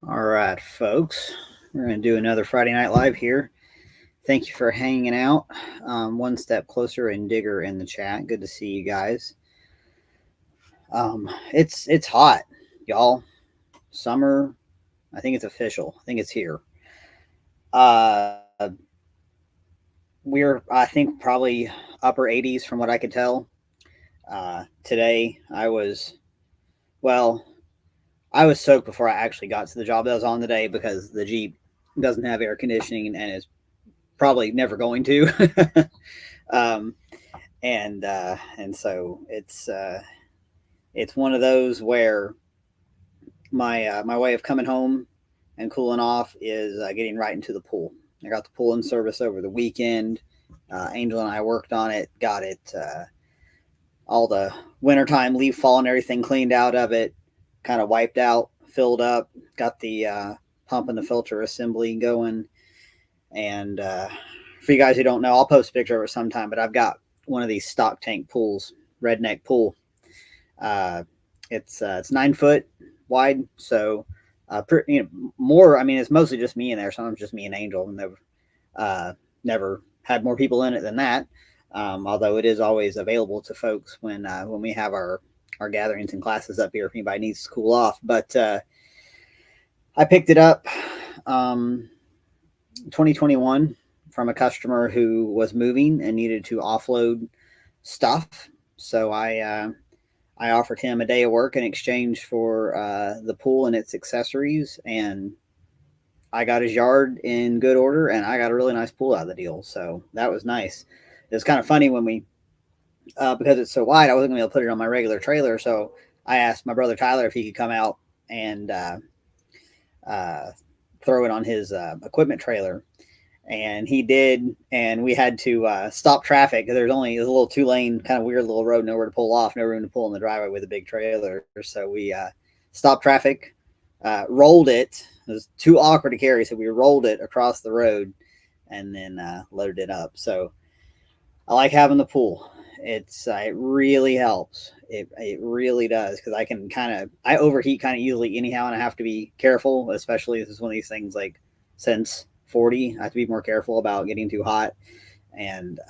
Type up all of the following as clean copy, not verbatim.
All right, folks, we're going to do another Friday Night Live here. Thank you for hanging out. One step closer and Digger in the chat. Good to see you guys. It's hot, y'all. Summer. I think it's official. I think it's here. Uh, we're I think probably upper 80s from what I could tell. Today well, I was soaked before I actually got to the job that I was on today because the Jeep doesn't have air conditioning and is probably never going to. um, and so it's one of those where my way of coming home and cooling off is getting right into the pool. I got the pool in service over the weekend. Angel and I worked on it, got it all the wintertime leaf fall and everything cleaned out of it, kind of wiped out, filled up, got the pump and the filter assembly going. And for you guys who don't know, I'll post a picture of it sometime, but I've got one of these stock tank pools, redneck pool. Uh, it's 9 foot wide, so more. I mean, it's mostly just me in there. Sometimes just me and Angel, and never had more people in it than that. Although it is always available to folks when we have our gatherings and classes up here if anybody needs to cool off. But I picked it up 2021 from a customer who was moving and needed to offload stuff. So I offered him a day of work in exchange for the pool and its accessories, and I got his yard in good order, and I got a really nice pool out of the deal. So that was nice. It was kind of funny when we because it's so wide, I wasn't going to be able to put it on my regular trailer. So I asked my brother Tyler if he could come out and uh, throw it on his equipment trailer. And he did, and we had to stop traffic because there's a little 2 lane kind of weird little road, nowhere to pull off, no room to pull in the driveway with a big trailer. So we stopped traffic, rolled it. It was too awkward to carry, so we rolled it across the road and then loaded it up. So I like having the pool. It really helps. It really does because I overheat kind of easily anyhow, and I have to be careful, especially this is one of these things like since 40, I have to be more careful about getting too hot, and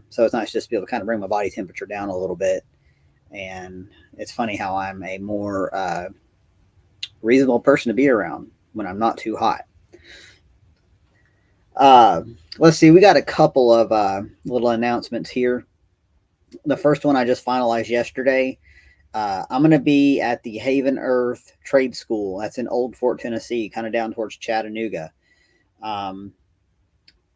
so it's nice just to be able to kind of bring my body temperature down a little bit. And it's funny how I'm a more reasonable person to be around when I'm not too hot. Uh, let's see, we got a couple of little announcements here. The first one I just finalized yesterday. I'm going to be at the Haven Earth Trade School. That's in Old Fort, Tennessee, kind of down towards Chattanooga. Um,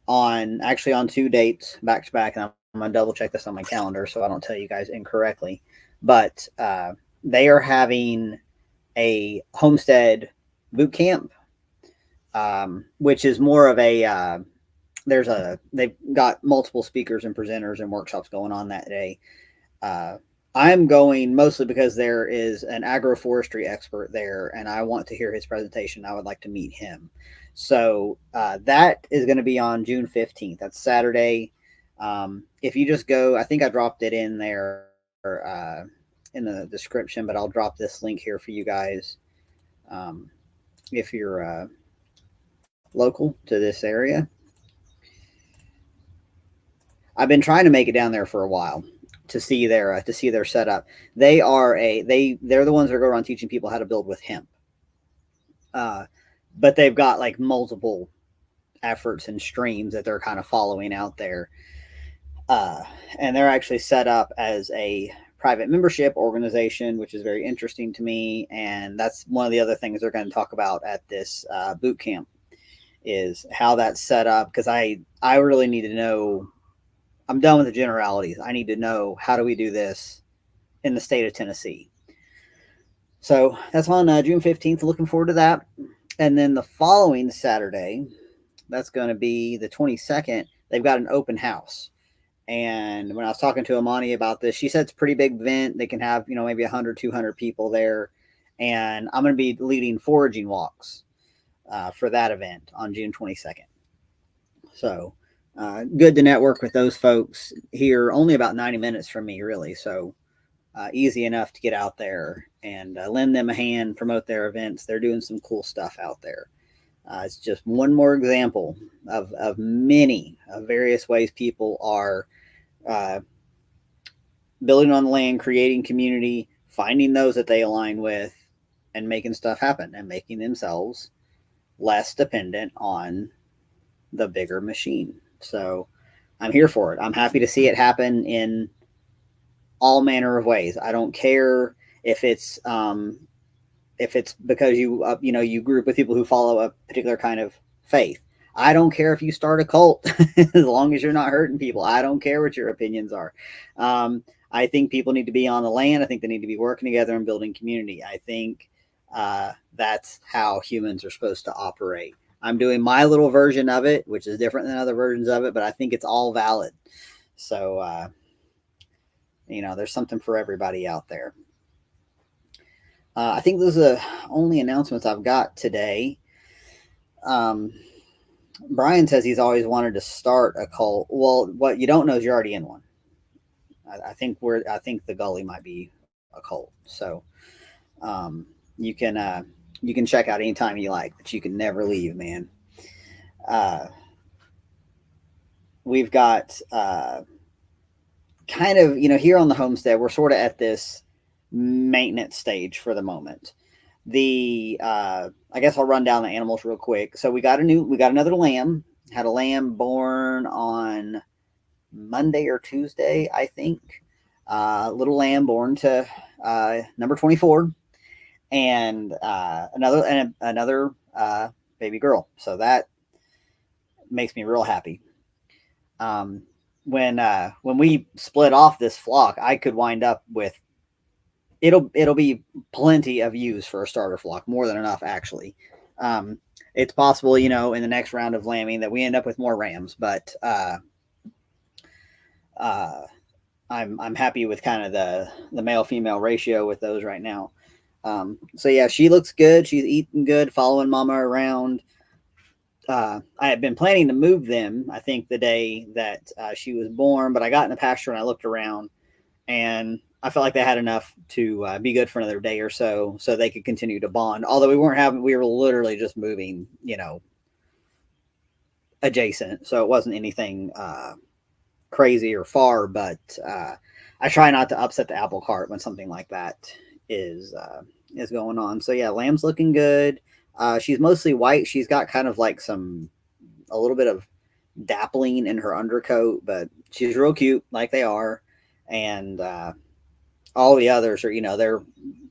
on 2 dates back to back, and I'm going to double check this on my calendar so I don't tell you guys incorrectly. But they are having a homestead boot camp, which is more of a they've got multiple speakers and presenters and workshops going on that day. Uh, I'm going mostly because there is an agroforestry expert there, and I want to hear his presentation. I would like to meet him. So that is going to be on June 15th. That's Saturday. If you just go, I think I dropped it in there in the description, but I'll drop this link here for you guys. Um, if you're local to this area, I've been trying to make it down there for a while to see their setup. They're the ones that go around teaching people how to build with hemp. Uh, but they've got like multiple efforts and streams that they're kind of following out there. Uh, and they're actually set up as a private membership organization, which is very interesting to me. And that's one of the other things they're going to talk about at this boot camp is how that's set up. Because I really need to know. I'm done with the generalities. I need to know how do we do this in the state of Tennessee. So that's on June 15th. Looking forward to that. And then the following Saturday, that's going to be the 22nd, they've got an open house. And when I was talking to Amani about this, she said it's a pretty big event. They can have, maybe 100, 200 people there. And I'm going to be leading foraging walks for that event on June 22nd. So good to network with those folks here. Only about 90 minutes from me, really. So easy enough to get out there and lend them a hand, promote their events. They're doing some cool stuff out there. It's just one more example of many of various ways people are uh, building on the land, creating community, finding those that they align with, and making stuff happen and making themselves less dependent on the bigger machine. So I'm here for it. I'm happy to see it happen in all manner of ways. I don't care if it's because you group with people who follow a particular kind of faith. I don't care if you start a cult as long as you're not hurting people. I don't care what your opinions are. I think people need to be on the land. I think they need to be working together and building community. I think that's how humans are supposed to operate. I'm doing my little version of it, which is different than other versions of it, but I think it's all valid. So, there's something for everybody out there. I think those are the only announcements I've got today. Brian says he's always wanted to start a cult. Well, what you don't know is you're already in one. I think the gully might be a cult. So you can check out anytime you like, but you can never leave, man. We've got kind of, here on the homestead, we're sort of at this maintenance stage for the moment. I guess I'll run down the animals real quick. So we got another lamb. Had a lamb born on Monday or Tuesday, I think. Little lamb born to number 24, and another baby girl. So that makes me real happy. When we split off this flock, I could wind up with it'll be plenty of ewes for a starter flock, more than enough actually. It's possible, in the next round of lambing that we end up with more rams, but I'm happy with kind of the male female ratio with those right now. So yeah, she looks good. She's eating good, following mama around. I had been planning to move them, I think, the day that she was born, but I got in the pasture and I looked around, and I felt like they had enough to be good for another day or so they could continue to bond. Although we were literally just moving, adjacent. So it wasn't anything crazy or far, but I try not to upset the apple cart when something like that is going on. So yeah, lamb's looking good. She's mostly white. She's got kind of like a little bit of dappling in her undercoat, but she's real cute like they are. And all the others are, they're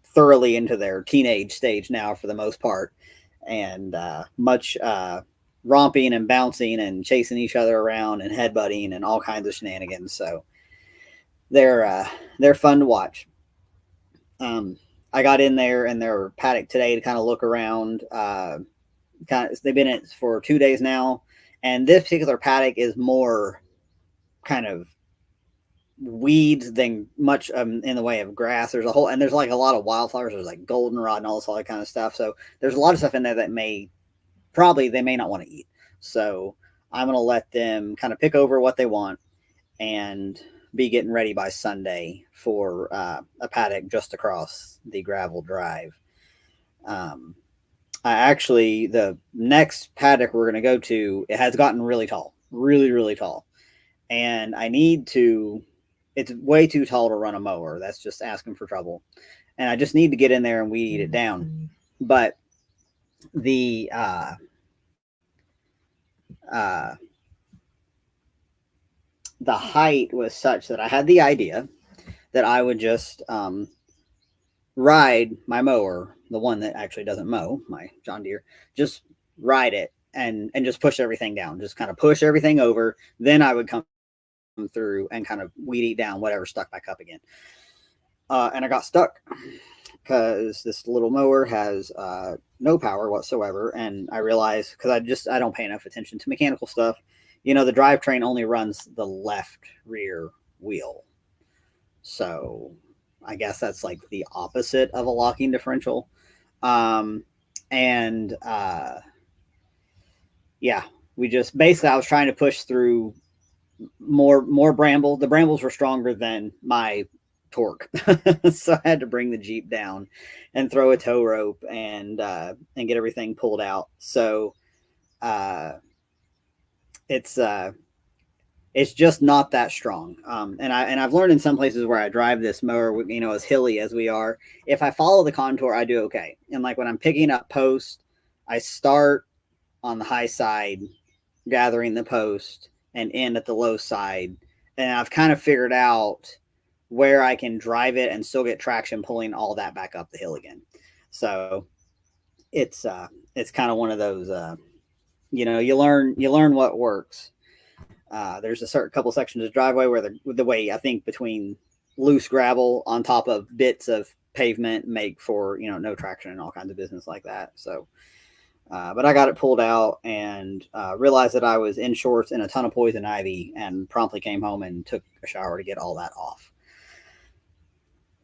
thoroughly into their teenage stage now for the most part, and much romping and bouncing and chasing each other around and headbutting and all kinds of shenanigans. So they're fun to watch. I got in there in their paddock today to kind of look around. They've been in it for 2 days now, and this particular paddock is more kind of weeds than much in the way of grass. There's like a lot of wildflowers. There's like goldenrod and all this other kind of stuff. So there's a lot of stuff in there that they may not want to eat. So I'm going to let them kind of pick over what they want and be getting ready by Sunday for a paddock just across the gravel drive. The next paddock we're going to go to, it has gotten really tall, really, really tall. And it's way too tall to run a mower. That's just asking for trouble. And I just need to get in there and weed eat it down. But the height was such that I had the idea that I would just ride my mower, the one that actually doesn't mow, my John Deere, just ride it and just push everything down, just kind of push everything over. Then I would come through and kind of weed eat down whatever stuck back up again. And I got stuck because this little mower has no power whatsoever. And I realized, because I don't pay enough attention to mechanical stuff, the drivetrain only runs the left rear wheel. So I guess that's like the opposite of a locking differential. Yeah, we just basically, I was trying to push through more bramble. The brambles were stronger than my torque. So I had to bring the Jeep down and throw a tow rope and get everything pulled out. So uh, it's it's just not that strong. And I've learned in some places where I drive this mower, as hilly as we are, if I follow the contour, I do okay. And like when I'm picking up post, I start on the high side, gathering the post, and end at the low side. And I've kind of figured out where I can drive it and still get traction pulling all that back up the hill again. So it's kind of one of those, you learn what works. There's a certain couple sections of driveway where the way I think between loose gravel on top of bits of pavement make for no traction and all kinds of business like that. So, but I got it pulled out and realized that I was in shorts and a ton of poison ivy, and promptly came home and took a shower to get all that off.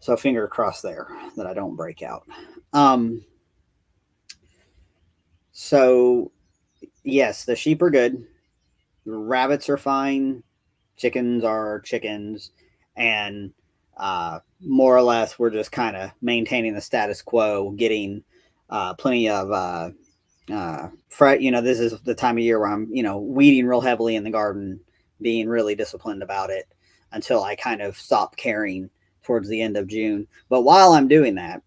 So finger crossed there that I don't break out. So yes, the sheep are good. Rabbits are fine. Chickens are chickens. And more or less, we're just kind of maintaining the status quo, getting plenty of this is the time of year where I'm, weeding real heavily in the garden, being really disciplined about it until I kind of stop caring towards the end of June. But while I'm doing that,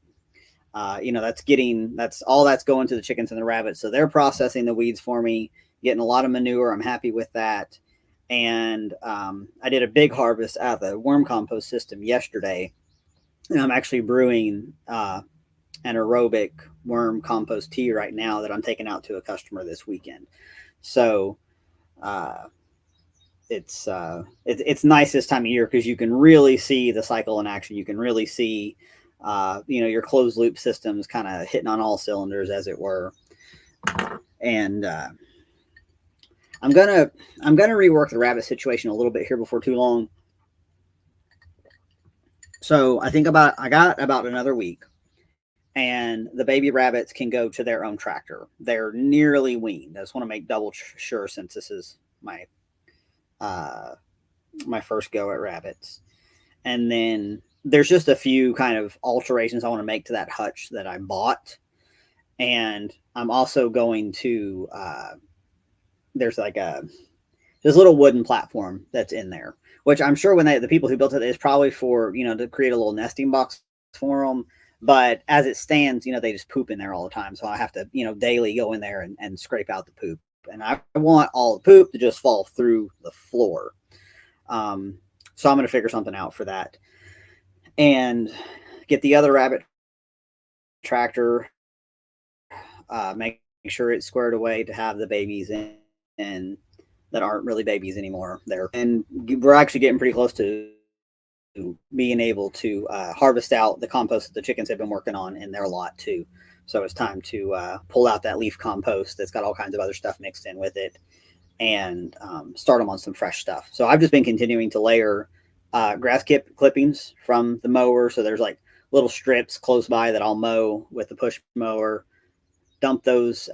that's all that's going to the chickens and the rabbits. So they're processing the weeds for me, getting a lot of manure. I'm happy with that. And I did a big harvest out of the worm compost system yesterday. And I'm actually brewing an aerobic worm compost tea right now that I'm taking out to a customer this weekend. So it's nice this time of year because you can really see the cycle in action. You can really see your closed loop systems kind of hitting on all cylinders, as it were. And I'm gonna rework the rabbit situation a little bit here before too long. So I got about another week, and the baby rabbits can go to their own tractor. They're nearly weaned. I just want to make double sure, since this is my my first go at rabbits. And then there's just a few kind of alterations I want to make to that hutch that I bought. And I'm also going to there's like this little wooden platform that's in there, which I'm sure when the people who built it is probably for to create a little nesting box for them. But as it stands, they just poop in there all the time, so I have to daily go in there and scrape out the poop. And I want all the poop to just fall through the floor. So I'm going to figure something out for that, and get the other rabbit tractor, make sure it's squared away to have the babies in that aren't really babies anymore there. And we're actually getting pretty close to being able to harvest out the compost that the chickens have been working on in their lot too. So it's time to pull out that leaf compost that's got all kinds of other stuff mixed in with it, and start them on some fresh stuff. So I've just been continuing to layer grass clippings from the mower. So there's like little strips close by that I'll mow with the push mower, dump those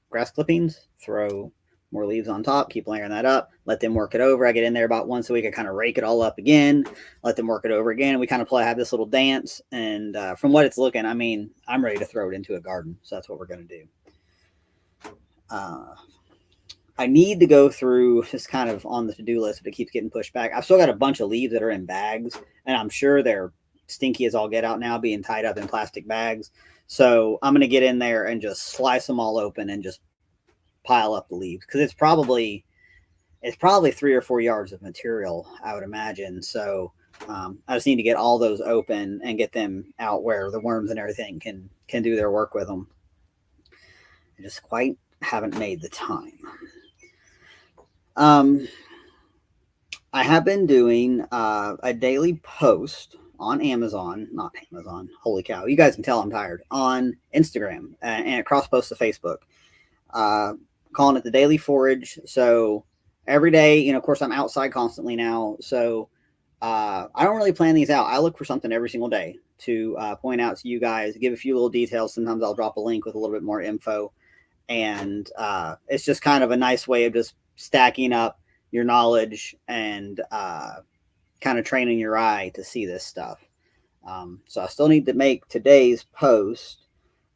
grass clippings, throw more leaves on top, keep layering that up, let them work it over. I get in there about once a week. I kind of rake it all up again, let them work it over again. We kind of have this little dance. And from what it's looking, I mean, I'm ready to throw it into a garden. So that's what we're going to do. I need to go through, just kind of on the to-do list, but it keeps getting pushed back. I've still got a bunch of leaves that are in bags, and I'm sure they're stinky as all get out now, being tied up in plastic bags. So I'm going to get in there and just slice them all open and just pile up the leaves, because it's probably 3 or 4 yards of material, I would imagine. So I just need to get all those open and get them out where the worms and everything can do their work with them. I just quite haven't made the time. I have been doing a daily post on Amazon, not Amazon, holy cow, you guys can tell I'm tired, on Instagram, and it cross posts to Facebook, calling it the Daily Forage. So every day, of course, I'm outside constantly now, so I don't really plan these out. I look for something every single day to point out to you guys, give a few little details. Sometimes I'll drop a link with a little bit more info, and it's just kind of a nice way of just stacking up your knowledge and kind of training your eye to see this stuff. So I still need to make today's post,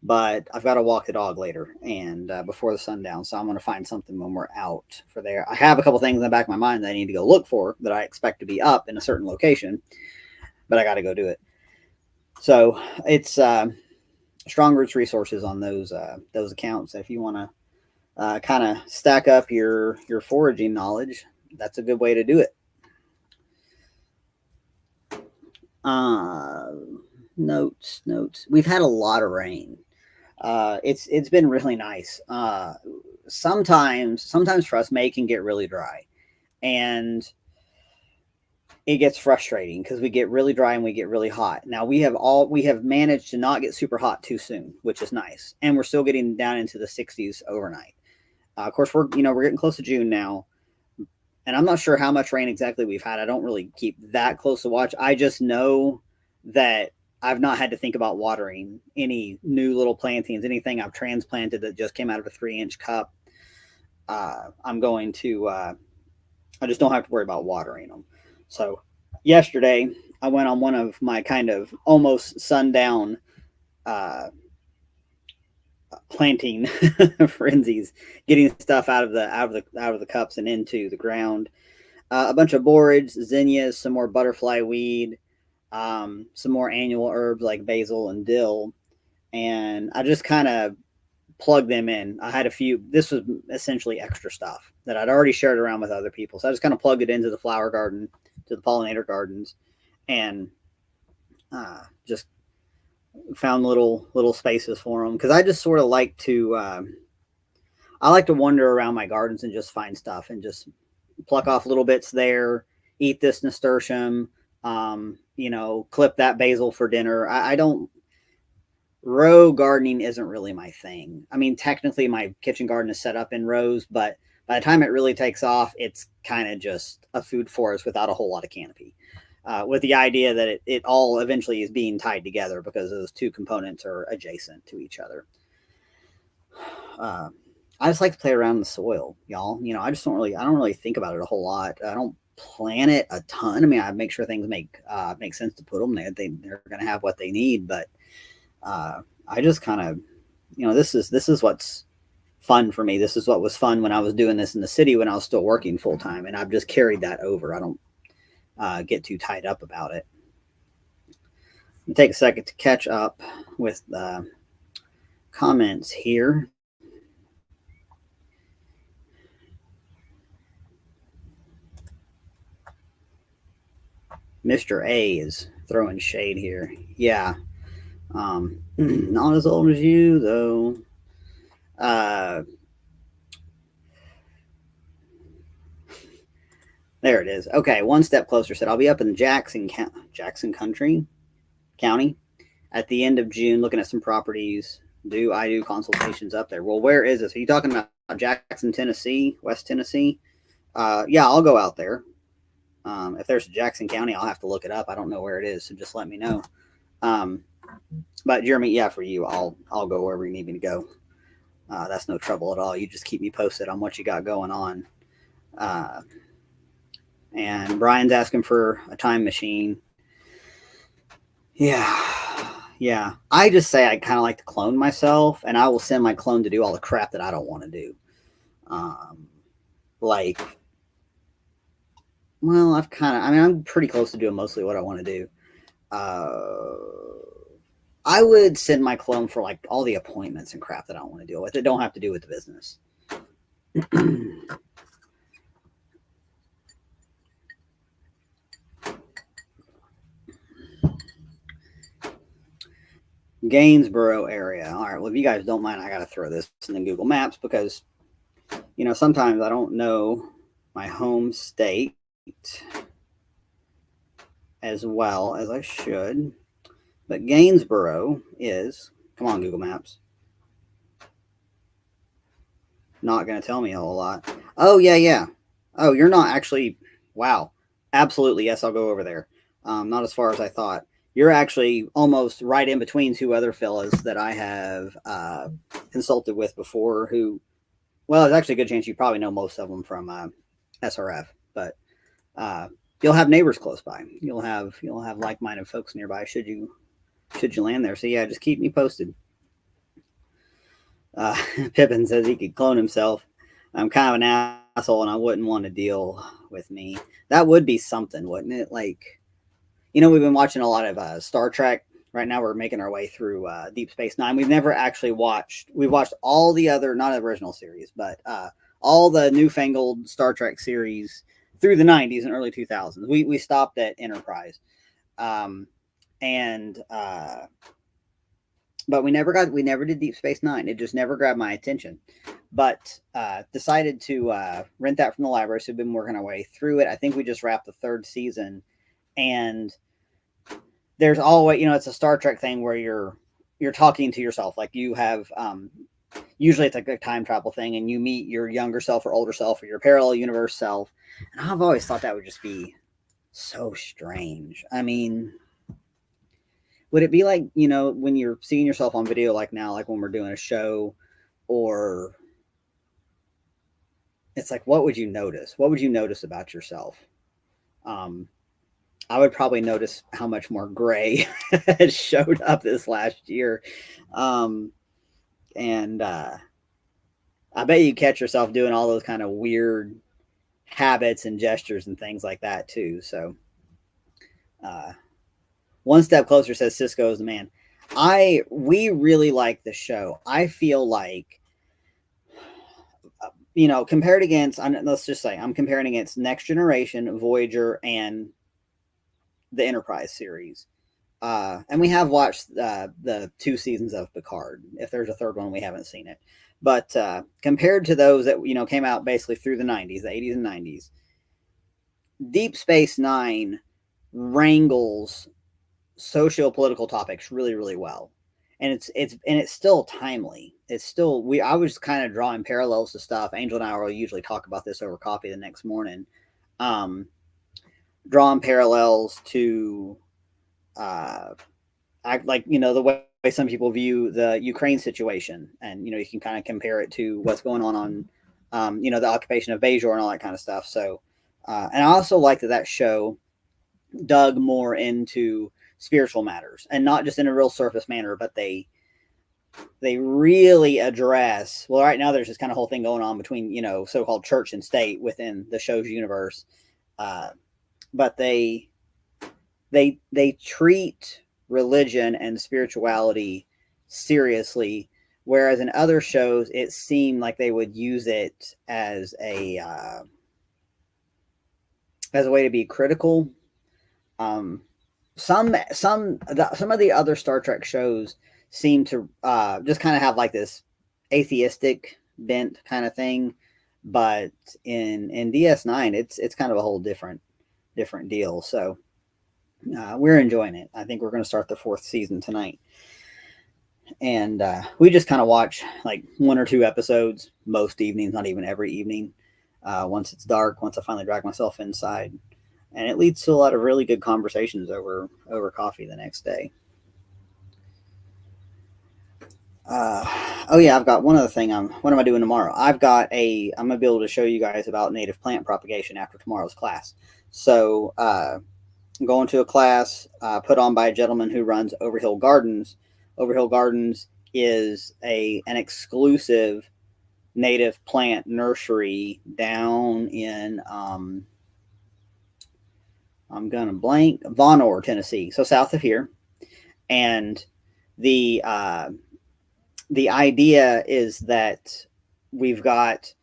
but I've got to walk the dog later and before the sundown. So I'm going to find something when we're out for there. I have a couple things in the back of my mind that I need to go look for that I expect to be up in a certain location, but I got to go do it. So it's strong roots resources on those accounts. If you want to kind of stack up your foraging knowledge, that's a good way to do it. Notes. We've had a lot of rain. It's been really nice. Sometimes for us, May can get really dry, and it gets frustrating because we get really dry and we get really hot. Now we have managed to not get super hot too soon, which is nice, and we're still getting down into the 60s overnight. Of course, we're getting close to June now, and I'm not sure how much rain exactly we've had. I don't really keep that close to watch. I just know that I've not had to think about watering any new little plantings, anything I've transplanted that just came out of a 3-inch cup. I'm going to, I just don't have to worry about watering them. So yesterday I went on one of my kind of almost sundown planting frenzies, getting stuff out of the cups and into the ground. A bunch of borage, zinnias, some more butterfly weed, some more annual herbs like basil and dill, and I just kind of plug them in. I had a few. This was essentially extra stuff that I'd already shared around with other people, so I just kind of plugged it into the flower garden, to the pollinator gardens, and just found little spaces for them because I just sort of like to. I like to wander around my gardens and just find stuff and just pluck off little bits there. Eat this nasturtium. Clip that basil for dinner. I don't. Row gardening isn't really my thing. I mean, technically my kitchen garden is set up in rows, but by the time it really takes off, it's kind of just a food forest without a whole lot of canopy. With the idea that it all eventually is being tied together because those two components are adjacent to each other. I just like to play around in the soil, y'all. I don't really think about it a whole lot. I don't plan it a ton. I mean, I make sure things make sense to put them there. They're going to have what they need, but I just kind of, this is what's fun for me. This is what was fun when I was doing this in the city when I was still working full time, and I've just carried that over. I don't get too tied up about it. Let me take a second to catch up with the comments here. Mr. A is throwing shade here. Yeah. Not as old as you, though. There it is. Okay, one step closer. Said I'll be up in Jackson County at the end of June, looking at some properties. I do consultations up there? Well, where is this? Are you talking about Jackson, Tennessee, West Tennessee? Yeah, I'll go out there. If there's a Jackson County, I'll have to look it up. I don't know where it is, so just let me know. But Jeremy, yeah, for you, I'll go wherever you need me to go. That's no trouble at all. You just keep me posted on what you got going on. And Brian's asking for a time machine. Yeah. I just say I kind of like to clone myself, and I will send my clone to do all the crap that I don't want to do. I'm pretty close to doing mostly what I want to do. I would send my clone for like all the appointments and crap that I don't want to deal with. It don't have to do with the business. Gainsboro area. All right. Well, if you guys don't mind, I got to throw this in the Google Maps because, sometimes I don't know my home state as well as I should. But Gainsboro is, come on, Google Maps. Not going to tell me a whole lot. Oh, yeah. Oh, you're not actually, wow. Absolutely, yes, I'll go over there. Not as far as I thought. You're actually almost right in between two other fellas that I have consulted with before there's actually a good chance you probably know most of them from SRF. But you'll have neighbors close by. You'll have like-minded folks nearby should you land there. So yeah, just keep me posted. Uh, Pippin says he could clone himself. I'm kind of an asshole, and I wouldn't want to deal with me. That would be something, wouldn't it? Like, we've been watching a lot of Star Trek. Right now, we're making our way through Deep Space Nine. We've never actually watched. We've watched all the other, not original series, but all the newfangled Star Trek series through the '90s and early 2000s. We stopped at Enterprise, um, and but we never did Deep Space Nine. It just never grabbed my attention. But decided to rent that from the library. So we've been working our way through it. I think we just wrapped the third season, and there's always, it's a Star Trek thing where you're talking to yourself. Like you have, usually it's like a time travel thing, and you meet your younger self or older self or your parallel universe self. And I've always thought that would just be so strange. I mean, would it be like, when you're seeing yourself on video, like now, like when we're doing a show, or it's like, what would you notice? What would you notice about yourself? I would probably notice how much more gray has showed up this last year. And I bet you catch yourself doing all those kind of weird habits and gestures and things like that too. So One Step Closer says Cisco is the man. We really like the show. I feel like, compared against, let's just say I'm comparing against Next Generation, Voyager, and the Enterprise series. And we have watched the 2 seasons of Picard. If there's a third one, we haven't seen it. But compared to those that came out basically through the 90s, the 80s and 90s, Deep Space Nine wrangles socio-political topics really, really well, and it's still timely. It's still I was kind of drawing parallels to stuff. Angel and I will usually talk about this over coffee the next morning. Drawing parallels to the way some people view the Ukraine situation, and you can kind of compare it to what's going on the occupation of Bajor and all that kind of stuff. So and I also like that show dug more into spiritual matters, and not just in a real surface manner, but they really address, well, right now there's this kind of whole thing going on between so-called church and state within the show's universe, but they treat religion and spirituality seriously, whereas in other shows it seemed like they would use it as a way to be critical. Some of the other Star Trek shows seem to just kind of have like this atheistic bent kind of thing, but in DS9 it's kind of a whole different deal. So we're enjoying it. I think we're going to start the 4th season tonight, and we just kind of watch like 1 or 2 episodes most evenings, not even every evening. Once it's dark, once I finally drag myself inside, and it leads to a lot of really good conversations over coffee the next day. Oh yeah, I've got one other thing. What am I doing tomorrow? I'm gonna be able to show you guys about native plant propagation after tomorrow's class. So I'm going to a class put on by a gentleman who runs Overhill Gardens. Overhill Gardens is an exclusive native plant nursery down in I'm gonna blank, Vonore, Tennessee, so south of here. And the idea is that we've got,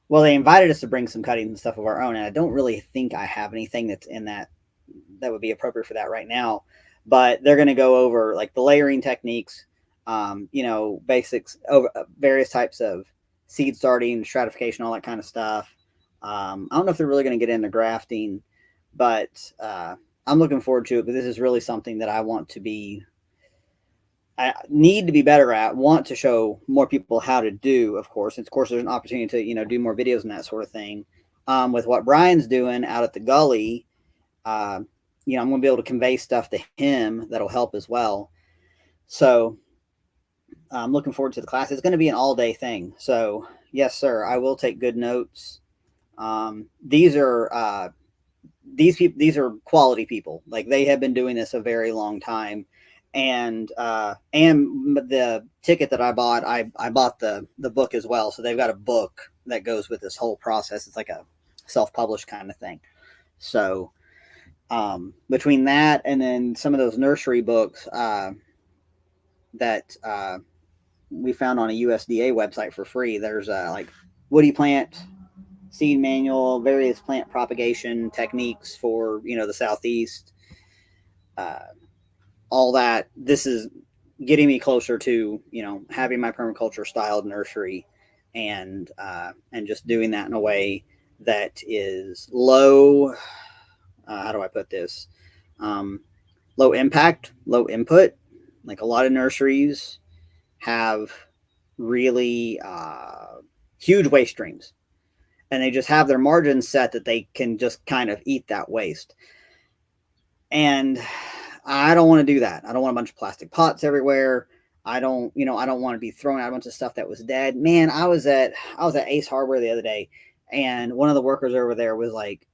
well, they invited us to bring some cuttings and stuff of our own, and I don't really think I have anything that's in that would be appropriate for that right now. But they're going to go over like the layering techniques, basics, over various types of seed starting, stratification, all that kind of stuff. I don't know if they're really going to get into grafting, but I'm looking forward to it. But this is really something that I need to be better at, want to show more people how to do, of course. And of course, there's an opportunity to, do more videos and that sort of thing. With what Brian's doing out at the gully, I'm going to be able to convey stuff to him that'll help as well. So I'm looking forward to the class. It's going to be an all-day thing. So yes, sir, I will take good notes. These are these are quality people. Like, they have been doing this a very long time. And the ticket that I bought, I bought the book as well. So they've got a book that goes with this whole process. It's like a self-published kind of thing. So between that and then some of those nursery books that we found on a USDA website for free, there's like woody plant seed manual, various plant propagation techniques for, the Southeast, all that. This is getting me closer to, having my permaculture styled nursery, and just doing that in a way that is low. How do I put this? Low impact, low input. Like, a lot of nurseries have really huge waste streams, and they just have their margins set that they can just kind of eat that waste. And I don't want to do that. I don't want a bunch of plastic pots everywhere. I don't want to be throwing out a bunch of stuff that was dead. Man, I was at Ace Hardware the other day, and one of the workers over there was like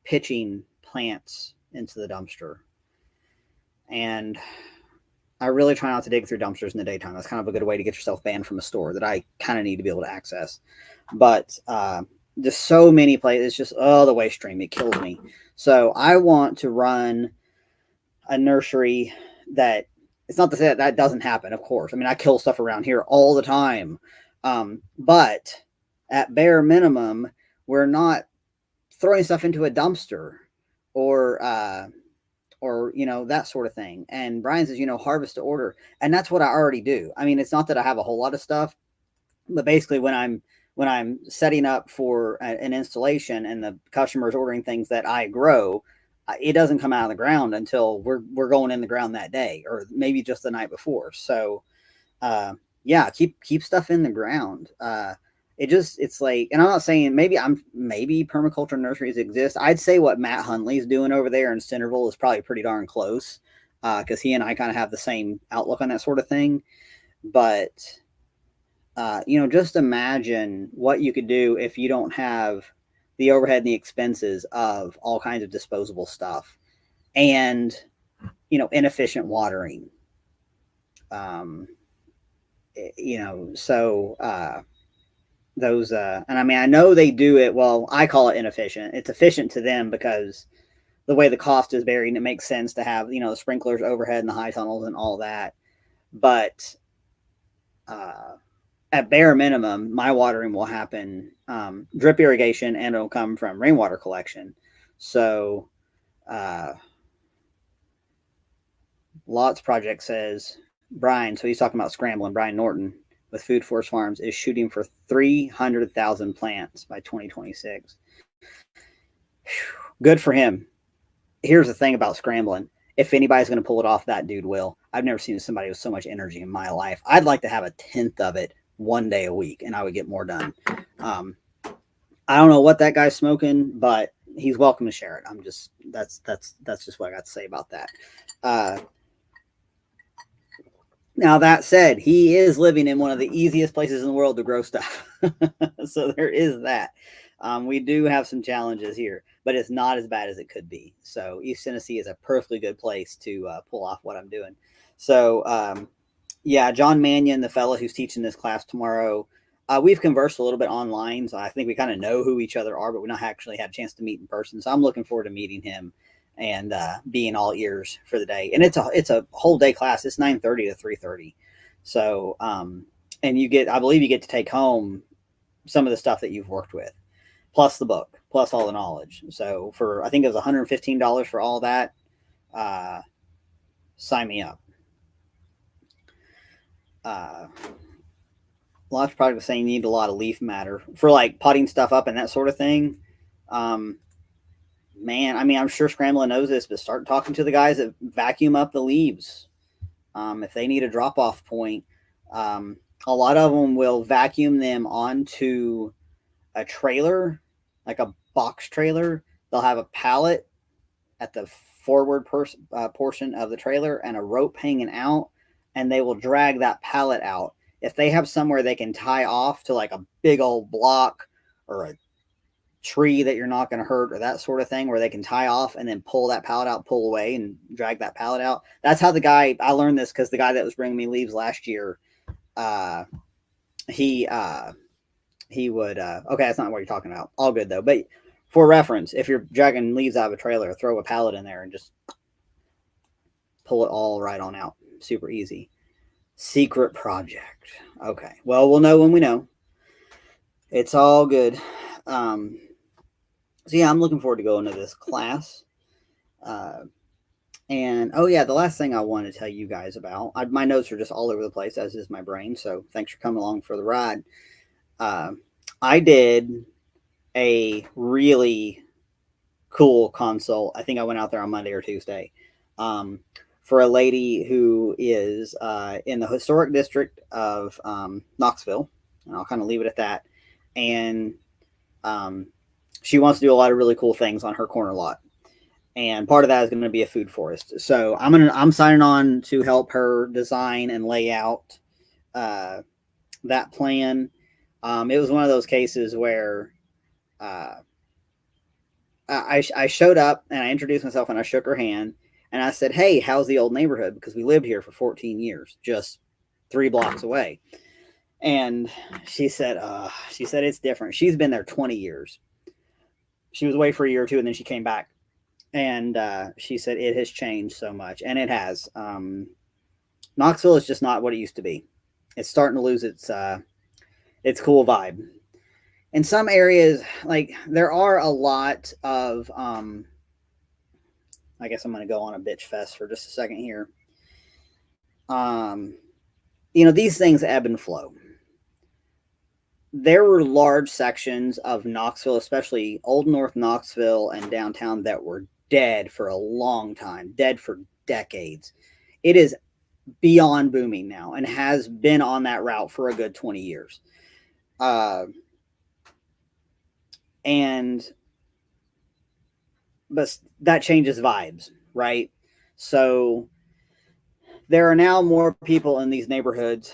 pitching plants into the dumpster. And I really try not to dig through dumpsters in the daytime. That's kind of a good way to get yourself banned from a store that I kind of need to be able to access. But just so many places, it's just, the waste stream, it kills me. So I want to run a nursery that, it's not to say that doesn't happen, of course. I mean, I kill stuff around here all the time. But at bare minimum, we're not throwing stuff into a dumpster or that sort of thing. And Brian says, harvest to order. And that's what I already do. I mean, it's not that I have a whole lot of stuff, but basically when I'm setting up for an installation and the customer is ordering things that I grow, it doesn't come out of the ground until we're going in the ground that day, or maybe just the night before. So, keep stuff in the ground. It's like, and I'm not saying maybe permaculture nurseries exist. I'd say what Matt Hunley's doing over there in Centerville is probably pretty darn close, because he and I kind of have the same outlook on that sort of thing. But just imagine what you could do if you don't have the overhead and the expenses of all kinds of disposable stuff, and inefficient watering. Those and I mean, I know they do it well. I call it inefficient. It's efficient to them because the way the cost is buried, it makes sense to have the sprinklers overhead and the high tunnels and all that. But at bare minimum, my watering will happen drip irrigation, and it'll come from rainwater collection. So Lots Project says, Brian, so he's talking about Scrambling, Brian Norton with Food Forest Farms is shooting for 300,000 plants by 2026. Good for him. Here's the thing about Scrambling. If anybody's going to pull it off, that dude will. I've never seen somebody with so much energy in my life. I'd like to have a tenth of it one day a week, and I would get more done. I don't know what that guy's smoking, but he's welcome to share it. That's just what I got to say about that. Now, that said, he is living in one of the easiest places in the world to grow stuff. So there is that. We do have some challenges here, but it's not as bad as it could be. So East Tennessee is a perfectly good place to pull off what I'm doing. So, John Mannion, the fellow who's teaching this class tomorrow, we've conversed a little bit online. So I think we kind of know who each other are, but we've not actually had a chance to meet in person. So I'm looking forward to meeting him and being all ears for the day. And it's a whole day class. It's 9:30 to 3:30. So, and I believe you get to take home some of the stuff that you've worked with, plus the book, plus all the knowledge. So I think it was $115 for all that. Sign me up. Lots of products saying you need a lot of leaf matter for like potting stuff up and that sort of thing. Man, I mean, I'm sure Scrambling knows this, but start talking to the guys that vacuum up the leaves. If they need a drop-off point, a lot of them will vacuum them onto a trailer, like a box trailer. They'll have a pallet at the forward portion of the trailer and a rope hanging out, and they will drag that pallet out. If they have somewhere they can tie off to like a big old block or a tree that you're not going to hurt or that sort of thing, where they can tie off and then pull that pallet out, pull away and drag that pallet out. That's how the guy, I learned this because the guy that was bringing me leaves last year, uh, he would, okay, that's not what you're talking about. All good though. But for reference, if you're dragging leaves out of a trailer, throw a pallet in there and just pull it all right on out. Super easy. Secret project. Okay. Well, we'll know when we know. It's all good. So yeah, I'm looking forward to going to this class. And oh yeah, the last thing I want to tell you guys about, my notes are just all over the place, as is my brain. So thanks for coming along for the ride. I did a really cool consult. I think I went out there on Monday or Tuesday, for a lady who is in the historic district of Knoxville, and I'll kind of leave it at that. And she wants to do a lot of really cool things on her corner lot, and part of that is going to be a food forest. So I'm signing on to help her design and lay out that plan. It was one of those cases where I showed up and I introduced myself and I shook her hand and I said, "Hey, how's the old neighborhood?" Because we lived here for 14 years, just 3 blocks away. And she said it's different. She's been there 20 years. She was away for a year or two and then she came back. And she said it has changed so much, and it has. Knoxville is just not what it used to be. It's starting to lose its cool vibe. In some areas, like there are a lot of. I guess I'm going to go on a bitch fest for just a second here. These things ebb and flow. There were large sections of Knoxville, especially Old North Knoxville and downtown, that were dead for a long time, dead for decades. It is beyond booming now and has been on that route for a good 20 years. But that changes vibes, right? So there are now more people in these neighborhoods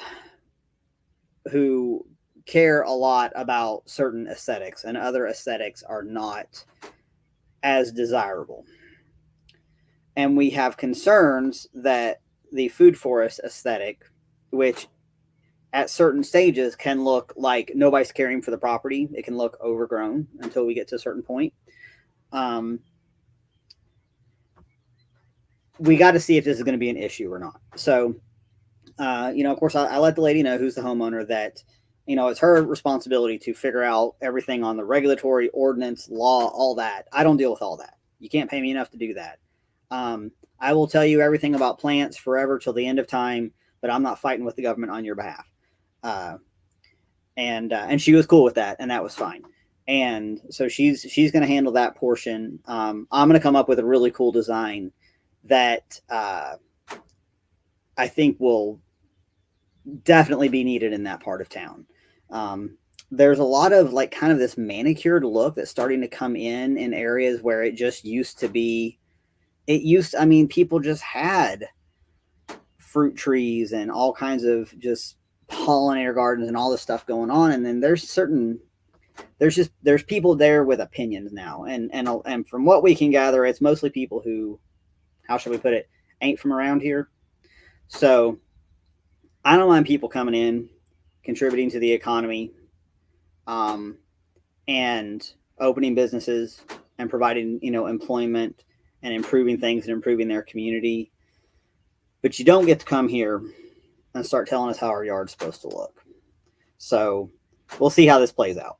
who care a lot about certain aesthetics, and other aesthetics are not as desirable. And we have concerns that the food forest aesthetic, which at certain stages can look like nobody's caring for the property, it can look overgrown until we get to a certain point. We got to see if this is going to be an issue or not. So, of course, I let the lady know, who's the homeowner, that it's her responsibility to figure out everything on the regulatory, ordinance, law, all that. I don't deal with all that. You can't pay me enough to do that. I will tell you everything about plants forever till the end of time, but I'm not fighting with the government on your behalf. And she was cool with that, and that was fine. And so she's going to handle that portion. I'm going to come up with a really cool design that I think will definitely be needed in that part of town. There's a lot of like kind of this manicured look that's starting to come in areas where it just used to be. People just had fruit trees and all kinds of just pollinator gardens and all this stuff going on. And then there's people there with opinions now. And from what we can gather, it's mostly people who, how should we put it, ain't from around here. So I don't mind people coming in, contributing to the economy, and opening businesses and providing, employment and improving things and improving their community. But you don't get to come here and start telling us how our yard's supposed to look. So we'll see how this plays out.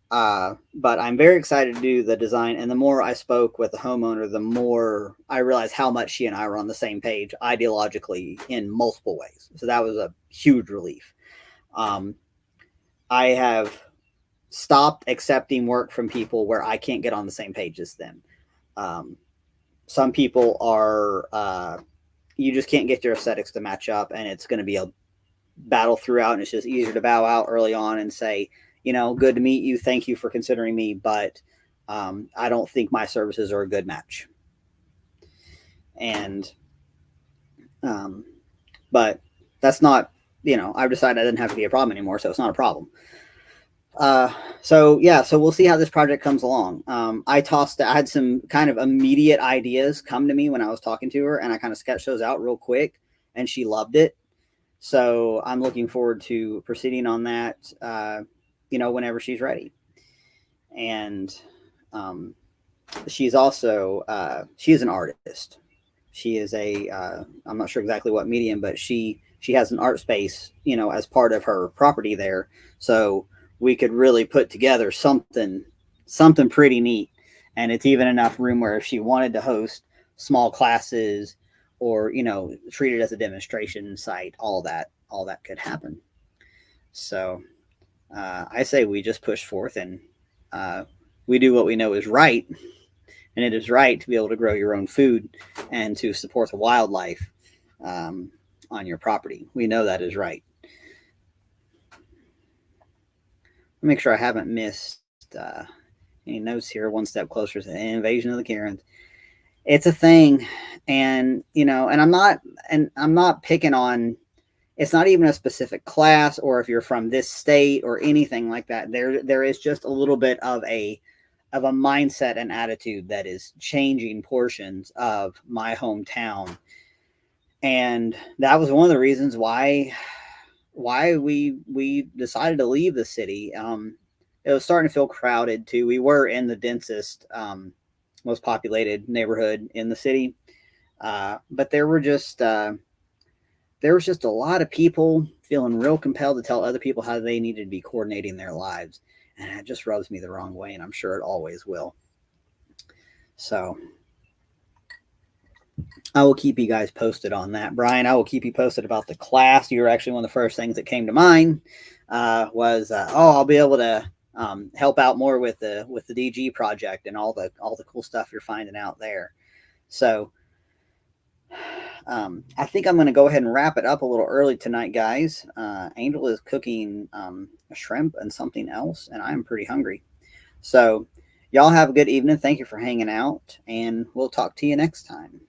But I'm very excited to do the design. And the more I spoke with the homeowner, the more I realized how much she and I were on the same page ideologically in multiple ways. So that was a huge relief. I have stopped accepting work from people where I can't get on the same page as them. Some people are, you just can't get your aesthetics to match up, and it's going to be a battle throughout, and it's just easier to bow out early on and say, good to meet you. Thank you for considering me, but I don't think my services are a good match. And, but that's not, I've decided I didn't have to be a problem anymore, so it's not a problem. Uh, so yeah, so we'll see how this project comes along. I had some kind of immediate ideas come to me when I was talking to her, and I kind of sketched those out real quick, and she loved it. So I'm looking forward to proceeding on that, whenever she's ready. And um, she's also she is an artist. She is I'm not sure exactly what medium, but she has an art space, as part of her property there. So we could really put together something pretty neat. And it's even enough room where if she wanted to host small classes or treat it as a demonstration site, all that could happen. So I say we just push forth and uh, we do what we know is right, and it is right to be able to grow your own food and to support the wildlife um, on your property. We know that is right. Make sure I haven't missed any notes here. One step closer to the invasion of the Karens. It's a thing, and I'm not picking on. It's not even a specific class, or if you're from this state or anything like that. There is just a little bit of a mindset and attitude that is changing portions of my hometown. And that was one of the reasons why we decided to leave the city. It was starting to feel crowded too. We were in the densest, most populated neighborhood in the city, but there was just a lot of people feeling real compelled to tell other people how they needed to be coordinating their lives, and it just rubs me the wrong way, and I'm sure it always will. So I will keep you guys posted on that. Brian, I will keep you posted about the class. You were actually one of the first things that came to mind. Was I'll be able to help out more with the DG project and all the cool stuff you're finding out there. So I think I'm going to go ahead and wrap it up a little early tonight, guys. Angel is cooking a shrimp and something else, and I'm pretty hungry. So y'all have a good evening. Thank you for hanging out, and we'll talk to you next time.